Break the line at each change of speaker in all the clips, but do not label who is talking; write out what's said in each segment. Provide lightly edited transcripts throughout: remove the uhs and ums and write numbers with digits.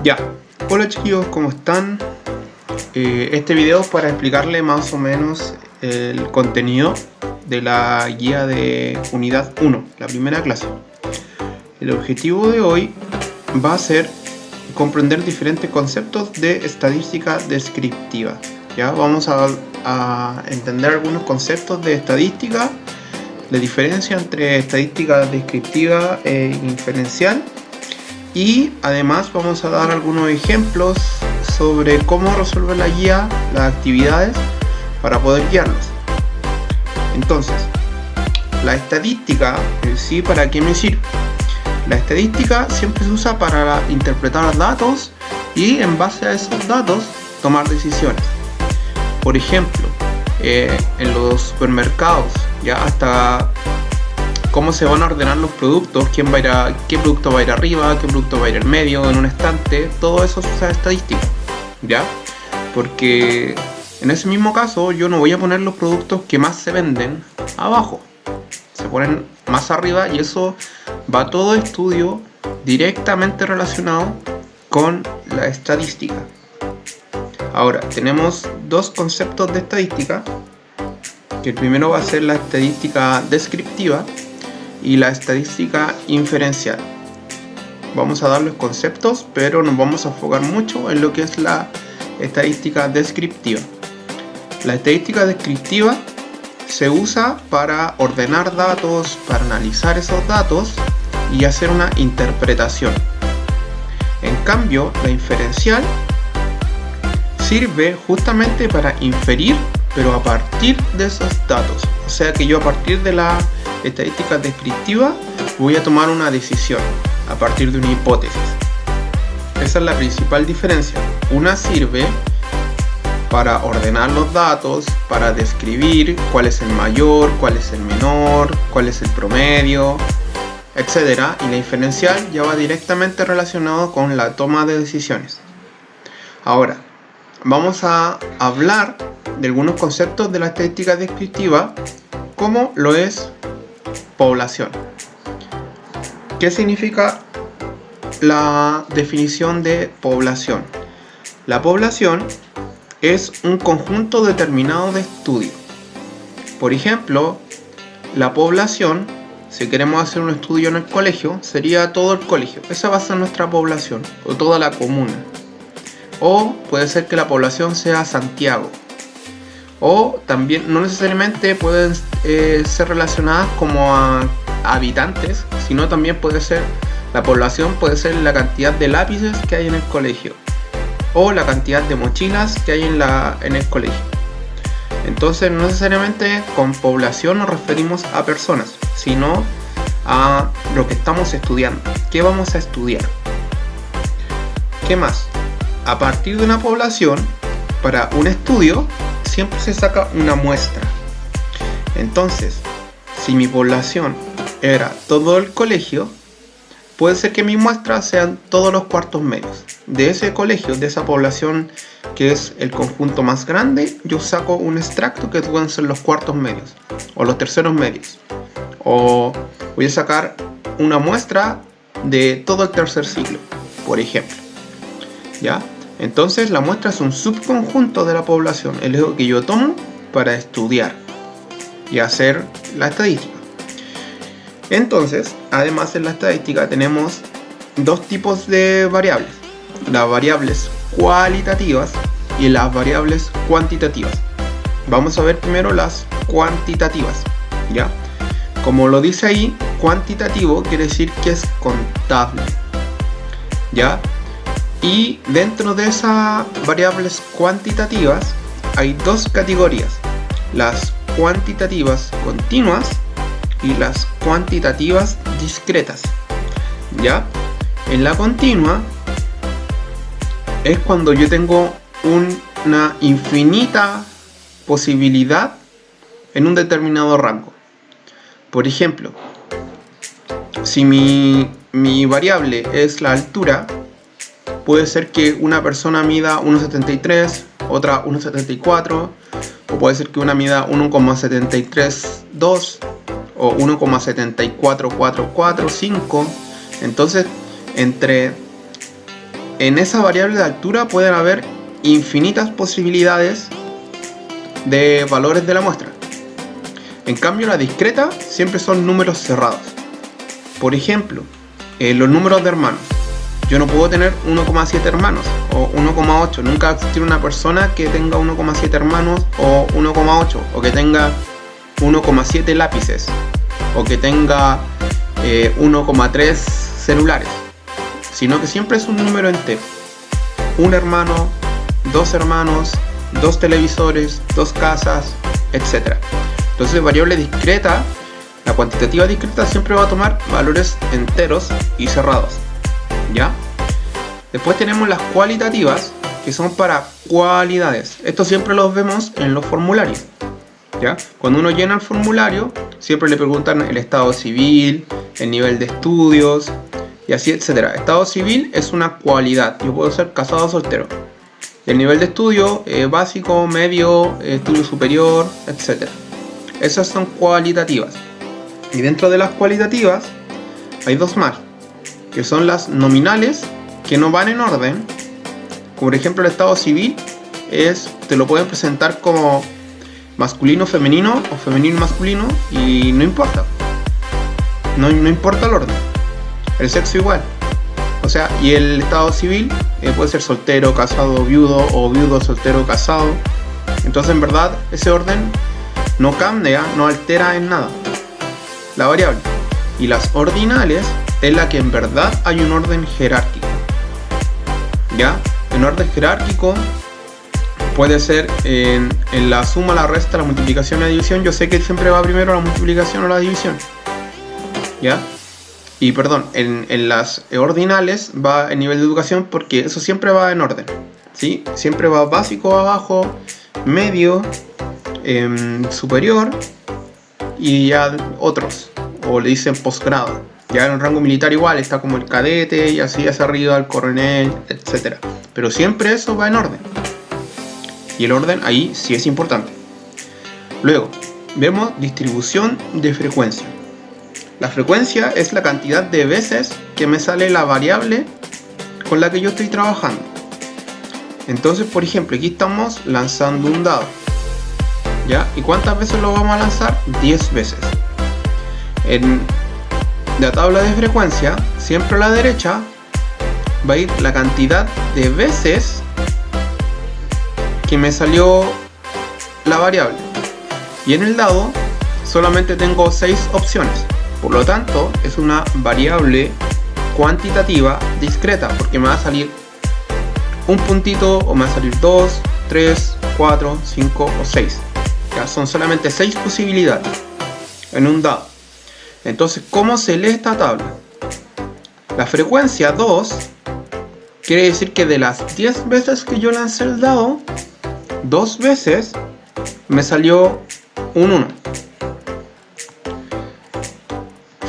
Ya, hola chiquillos, ¿cómo están? Este video es para explicarle más o menos el contenido de la guía de unidad 1, la primera clase. El objetivo de hoy va a ser comprender diferentes conceptos de estadística descriptiva. Ya vamos a entender algunos conceptos de estadística, la diferencia entre estadística descriptiva e inferencial, y además vamos a dar algunos ejemplos sobre cómo resolver la guía, las actividades para poder guiarlos. Entonces, la estadística en sí, ¿para qué me sirve? La estadística siempre se usa para interpretar datos y en base a esos datos tomar decisiones. Por ejemplo, en los supermercados, ya hasta cómo se van a ordenar los productos, qué producto va a ir arriba, qué producto va a ir en medio, en un estante, todo eso se usa estadística, ¿ya? Porque en ese mismo caso yo no voy a poner los productos que más se venden abajo, se ponen más arriba, y eso va todo estudio directamente relacionado con la estadística. Ahora, tenemos dos conceptos de estadística, que el primero va a ser la estadística descriptiva y la estadística inferencial. Vamos a dar los conceptos, pero nos vamos a enfocar mucho en lo que es la estadística descriptiva. La estadística descriptiva se usa para ordenar datos, para analizar esos datos y hacer una interpretación. En cambio, la inferencial sirve justamente para inferir, pero a partir de esos datos. O sea que yo a partir de la estadística descriptiva voy a tomar una decisión a partir de una hipótesis. Esa es la principal diferencia. Una sirve para ordenar los datos, para describir cuál es el mayor, cuál es el menor, cuál es el promedio, etc. Y la inferencial ya va directamente relacionado con la toma de decisiones. Ahora, vamos a hablar de algunos conceptos de la estadística descriptiva, como lo es población. ¿Qué significa la definición de población? La población es un conjunto determinado de estudios. Por ejemplo, la población, si queremos hacer un estudio en el colegio, sería todo el colegio. Esa va a ser nuestra población, o toda la comuna. O puede ser que la población sea Santiago. O también no necesariamente pueden ser relacionadas como a habitantes, sino también puede ser, la población puede ser la cantidad de lápices que hay en el colegio, o la cantidad de mochilas que hay en el colegio. Entonces no necesariamente con población nos referimos a personas, sino a lo que estamos estudiando. ¿Qué vamos a estudiar? ¿Qué más? A partir de una población, para un estudio siempre se saca una muestra. Entonces, si mi población era todo el colegio, puede ser que mi muestra sean todos los cuartos medios. De ese colegio, de esa población que es el conjunto más grande, yo saco un extracto que pueden ser los cuartos medios o los terceros medios. O voy a sacar una muestra de todo el tercer siglo, por ejemplo. ¿Ya? Entonces la muestra es un subconjunto de la población, es lo que yo tomo para estudiar y hacer la estadística. Entonces, además en la estadística tenemos dos tipos de variables: las variables cualitativas y las variables cuantitativas. Vamos a ver primero las cuantitativas, ¿ya? Como lo dice ahí, cuantitativo quiere decir que es contable, ¿ya? Y dentro de esas variables cuantitativas hay dos categorías: las cuantitativas continuas y las cuantitativas discretas. ¿Ya? En la continua es cuando yo tengo una infinita posibilidad en un determinado rango. Por ejemplo, si mi variable es la altura, puede ser que una persona mida 1,73, otra 1,74, o puede ser que una mida 1,732 o 1,74445. Entonces, entre en esa variable de altura pueden haber infinitas posibilidades de valores de la muestra. En cambio, la discreta siempre son números cerrados. Por ejemplo, los números de hermanos. Yo no puedo tener 1,7 hermanos o 1,8. Nunca va a existir una persona que tenga 1,7 hermanos o 1,8, o que tenga 1,7 lápices, o que tenga 1,3 celulares, sino que siempre es un número entero. Un hermano, dos hermanos, dos televisores, dos casas, etc. Entonces, variable discreta, la cuantitativa discreta siempre va a tomar valores enteros y cerrados, ¿ya? Después tenemos las cualitativas, que son para cualidades. Esto siempre los vemos en los formularios, ¿ya? Cuando uno llena el formulario, siempre le preguntan el estado civil, el nivel de estudios, y así, etc. Estado civil es una cualidad. Yo puedo ser casado o soltero. El nivel de estudio, básico, medio, estudio superior, etc. Esas son cualitativas. Y dentro de las cualitativas hay dos más, que son las nominales, que no van en orden. Como por ejemplo el estado civil, te lo pueden presentar como masculino femenino o femenino masculino, y no importa. No importa el orden. El sexo igual. O sea, y el estado civil puede ser soltero, casado, viudo, o viudo, soltero, casado. Entonces, en verdad, ese orden no cambia, no altera en nada la variable. Y las ordinales es la que en verdad hay un orden jerárquico, ¿ya? En orden jerárquico puede ser en la suma, la resta, la multiplicación y la división. Yo sé que siempre va primero la multiplicación o la división, ¿ya? Y perdón, en las ordinales va el nivel de educación, porque eso siempre va en orden, ¿sí? Siempre va básico abajo, medio, superior y ya otros, o le dicen posgrado. Ya en el rango militar igual está como el cadete y así hacia arriba el coronel, etc. Pero siempre eso va en orden. Y el orden ahí sí es importante. Luego, vemos distribución de frecuencia. La frecuencia es la cantidad de veces que me sale la variable con la que yo estoy trabajando. Entonces, por ejemplo, aquí estamos lanzando un dado, ¿ya? ¿Y cuántas veces lo vamos a lanzar? 10 veces. En la tabla de frecuencia, siempre a la derecha va a ir la cantidad de veces que me salió la variable. Y en el dado solamente tengo 6 opciones. Por lo tanto, es una variable cuantitativa discreta, porque me va a salir un puntito, o me va a salir 2, 3, 4, 5 o 6. Ya son solamente 6 posibilidades en un dado. Entonces, ¿cómo se lee esta tabla? La frecuencia 2 quiere decir que de las 10 veces que yo lancé el dado, 2 veces me salió un 1.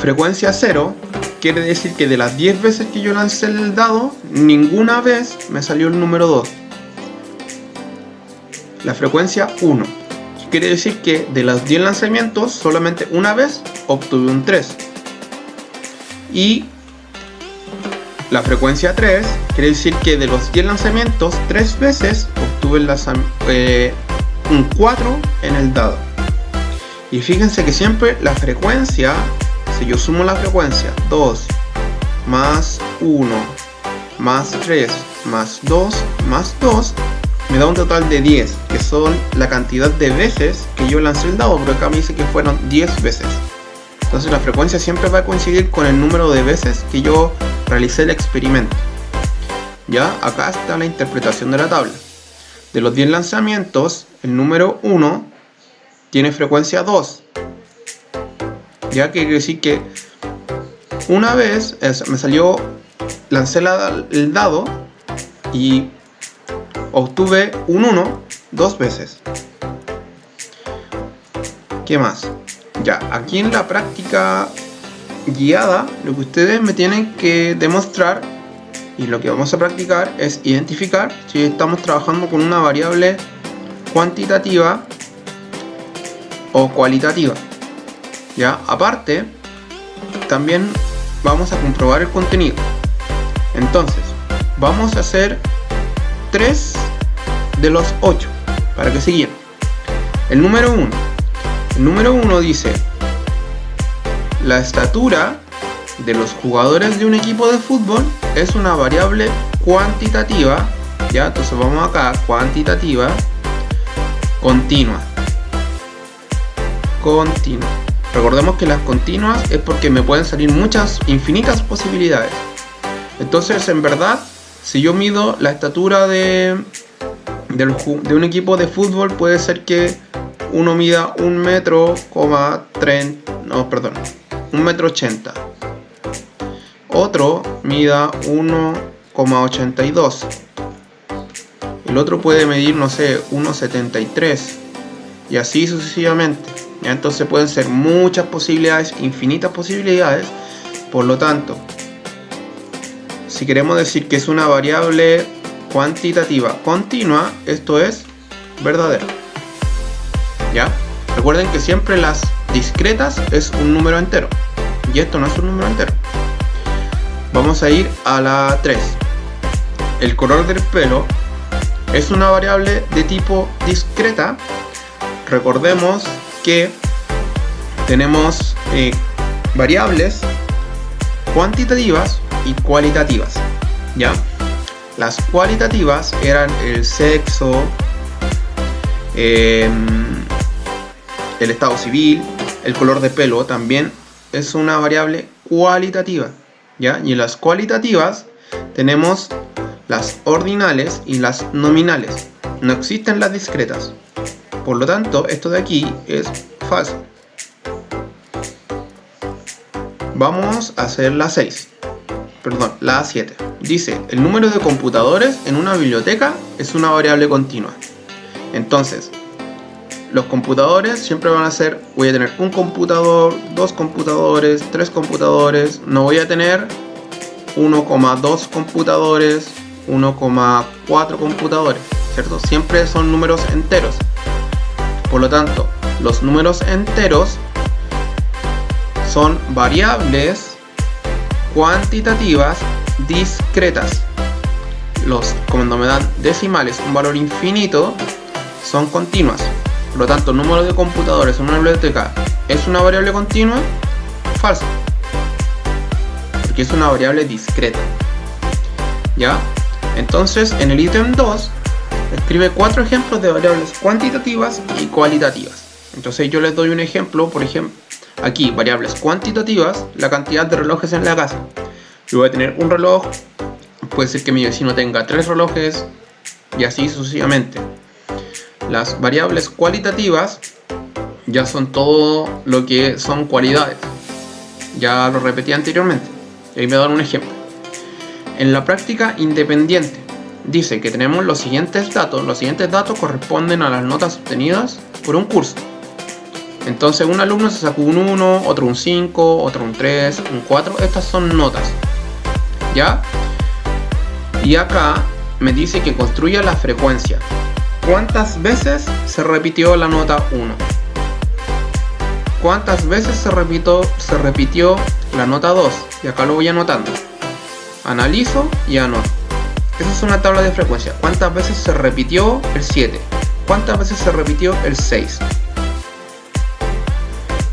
Frecuencia 0 quiere decir que de las 10 veces que yo lancé el dado, ninguna vez me salió el número 2. La frecuencia 1 quiere decir que de los 10 lanzamientos, solamente una vez obtuve un 3. Y la frecuencia 3 quiere decir que de los 10 lanzamientos, 3 veces obtuve un 4 en el dado. Y fíjense que siempre la frecuencia, si yo sumo la frecuencia 2 más 1 más 3 más 2 más 2, me da un total de 10, que son la cantidad de veces que yo lancé el dado, pero acá me dice que fueron 10 veces. Entonces la frecuencia siempre va a coincidir con el número de veces que yo realicé el experimento. Ya, acá está la interpretación de la tabla. De los 10 lanzamientos, el número 1 tiene frecuencia 2. Ya, que quiere decir que una vez me salió, lancé el dado y obtuve un 1 2 veces. ¿Qué más? Ya, aquí en la práctica guiada, lo que ustedes me tienen que demostrar, y lo que vamos a practicar, es identificar si estamos trabajando con una variable cuantitativa o cualitativa. Ya, aparte, también vamos a comprobar el contenido. Entonces, vamos a hacer 3 de los 8 para que sigan. El número 1. El número 1 dice: la estatura de los jugadores de un equipo de fútbol es una variable cuantitativa. Ya, entonces vamos acá, cuantitativa, continua. Recordemos que las continuas es porque me pueden salir infinitas posibilidades. Entonces, en verdad, si yo mido la estatura de un equipo de fútbol, puede ser que uno mida 1,80 m. Otro mida 1,82 m. El otro puede medir, no sé, 1,73 m. Y así sucesivamente. ¿Ya? Entonces pueden ser muchas posibilidades, infinitas posibilidades. Por lo tanto, si queremos decir que es una variable cuantitativa continua, esto es verdadero. ¿Ya? Recuerden que siempre las discretas es un número entero. Y esto no es un número entero. Vamos a ir a la 3. El color del pelo es una variable de tipo discreta. Recordemos que tenemos variables cuantitativas y cualitativas. ¿Ya? Las cualitativas eran el sexo, el estado civil, el color de pelo también es una variable cualitativa. ¿Ya? Y en las cualitativas tenemos las ordinales y las nominales. No existen las discretas. Por lo tanto, esto de aquí es falso. Vamos a hacer la 6. Perdón, la 7. Dice: el número de computadores en una biblioteca es una variable continua. Entonces, los computadores siempre van a ser, voy a tener un computador, 2 computadores, 3 computadores. No voy a tener 1,2 computadores, 1,4 computadores, ¿cierto? Siempre son números enteros. Por lo tanto, los números enteros son variables cuantitativas discretas. Cuando me dan decimales, un valor infinito, son continuas. Por lo tanto, el número de computadores en una biblioteca es una variable continua. Falso, porque es una variable discreta. ¿Ya? Entonces, en el ítem 2 escribe 4 ejemplos de variables cuantitativas y cualitativas. Entonces yo les doy un ejemplo. Por ejemplo, aquí, variables cuantitativas, la cantidad de relojes en la casa. Yo voy a tener un reloj, puede ser que mi vecino tenga 3 relojes, y así sucesivamente. Las variables cualitativas ya son todo lo que son cualidades. Ya lo repetí anteriormente, y ahí me dan un ejemplo. En la práctica independiente dice que tenemos los siguientes datos. Los siguientes datos corresponden a las notas obtenidas por un curso. Entonces un alumno se sacó un 1, otro un 5, otro un 3, un 4. Estas son notas. ¿Ya? Y acá me dice que construya la frecuencia. ¿Cuántas veces se repitió la nota 1? ¿Cuántas veces se repitió la nota 2? Y acá lo voy anotando. Analizo y anoto. Esa es una tabla de frecuencia. ¿Cuántas veces se repitió el 7? ¿Cuántas veces se repitió el 6?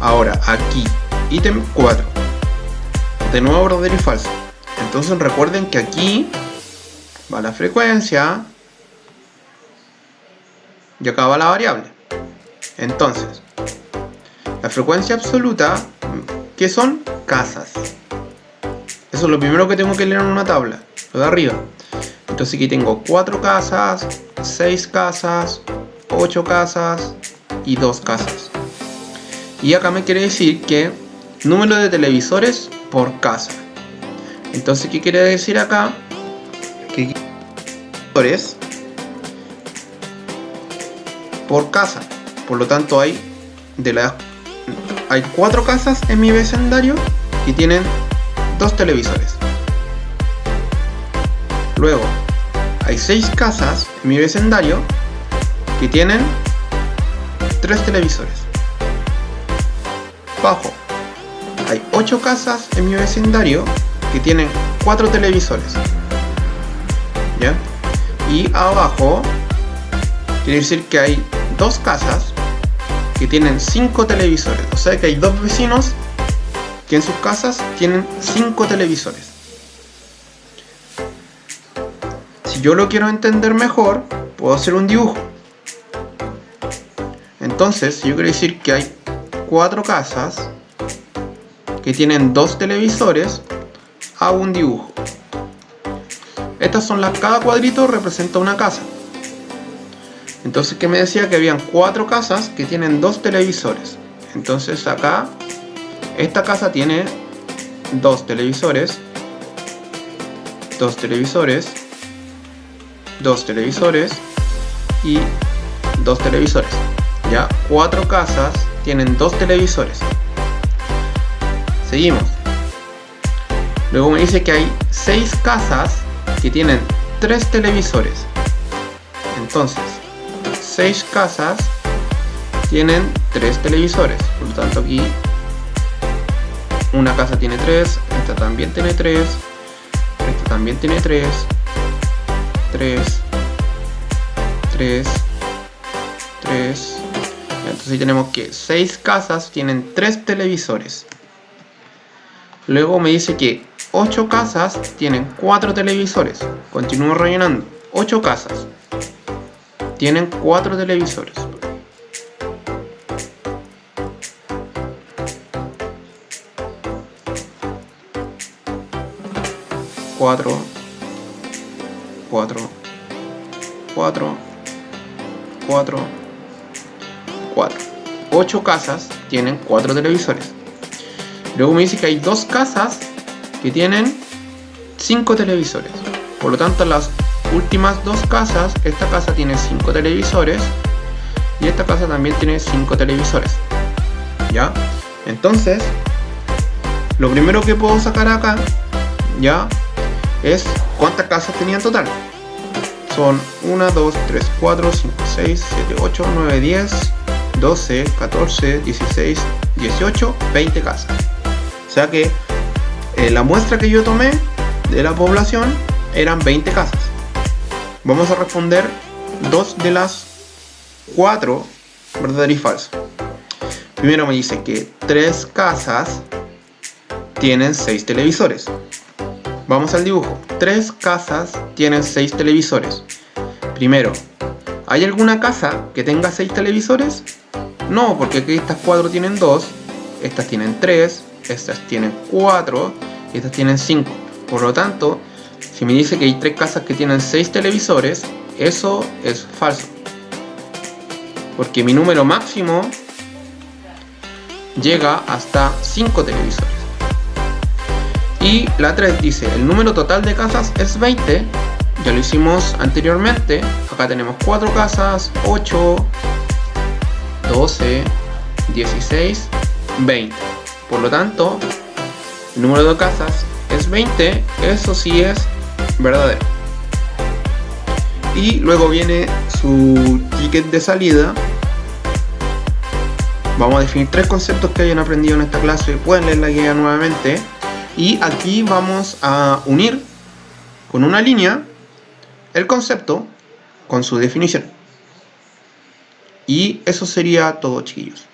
Ahora, aquí, ítem 4. De nuevo, verdadero y falso. Entonces recuerden que aquí va la frecuencia y acá va la variable. Entonces, la frecuencia absoluta, ¿qué son? Casas. Eso es lo primero que tengo que leer en una tabla, lo de arriba. Entonces aquí tengo 4 casas, 6 casas, 8 casas y 2 casas. Y acá me quiere decir que número de televisores por casa. Entonces, ¿qué quiere decir acá? Que televisores por casa. Por lo tanto, hay 4 casas en mi vecindario que tienen 2 televisores. Luego, hay 6 casas en mi vecindario que tienen 3 televisores. Bajo, hay 8 casas en mi vecindario que tienen 4 televisores. ¿ya? Y abajo quiere decir que hay dos casas que tienen 5 televisores. O sea que hay dos vecinos que en sus casas tienen 5 televisores. Si yo lo quiero entender mejor, puedo hacer un dibujo. Entonces, si yo quiero decir que hay 4 casas que tienen 2 televisores, hago un dibujo. Estas son cada cuadrito representa una casa. Entonces, ¿qué me decía? Que habían 4 casas que tienen 2 televisores. Entonces acá, esta casa tiene 2 televisores, 2 televisores, 2 televisores y 2 televisores. Ya, 4 casas tienen 2 televisores. Seguimos. Luego me dice que hay 6 casas que tienen 3 televisores. Entonces, 6 casas tienen 3 televisores. Por lo tanto, aquí una casa tiene 3, esta también tiene 3, esta también tiene 3, 3, 3, 3. Entonces tenemos que 6 casas tienen 3 televisores. Luego me dice que 8 casas tienen 4 televisores. Continúo rellenando. 8 casas tienen 4 televisores. Cuatro, 4, 4, 4, 4. 8 casas tienen 4 televisores. Luego me dice que hay 2 casas que tienen 5 televisores. Por lo tanto, las últimas 2 casas, esta casa tiene 5 televisores y esta casa también tiene 5 televisores. ¿Ya? Entonces, lo primero que puedo sacar acá, ¿ya? Es cuántas casas tenía en total. Son 1, 2, 3, 4, 5, 6, 7, 8, 9, 10, 12, 14, 16, 18, 20 casas. O sea que la muestra que yo tomé de la población eran 20 casas. Vamos a responder 2 de las 4 verdadero y falso. Primero me dice que 3 casas tienen 6 televisores. Vamos al dibujo. 3 casas tienen 6 televisores. Primero, ¿hay alguna casa que tenga 6 televisores? No, porque aquí estas 4 tienen 2, estas tienen 3, estas tienen 4 y estas tienen 5. Por lo tanto, si me dice que hay 3 casas que tienen 6 televisores, eso es falso. Porque mi número máximo llega hasta 5 televisores. Y la 3 dice, el número total de casas es 20. Ya lo hicimos anteriormente. Acá tenemos 4 casas, 8, 12, 16, 20. Por lo tanto, el número de casas es 20. Eso sí es verdadero. Y luego viene su ticket de salida. Vamos a definir 3 conceptos que hayan aprendido en esta clase. Pueden leer la guía nuevamente. Y aquí vamos a unir con una línea el concepto con su definición. Y eso sería todo, chiquillos.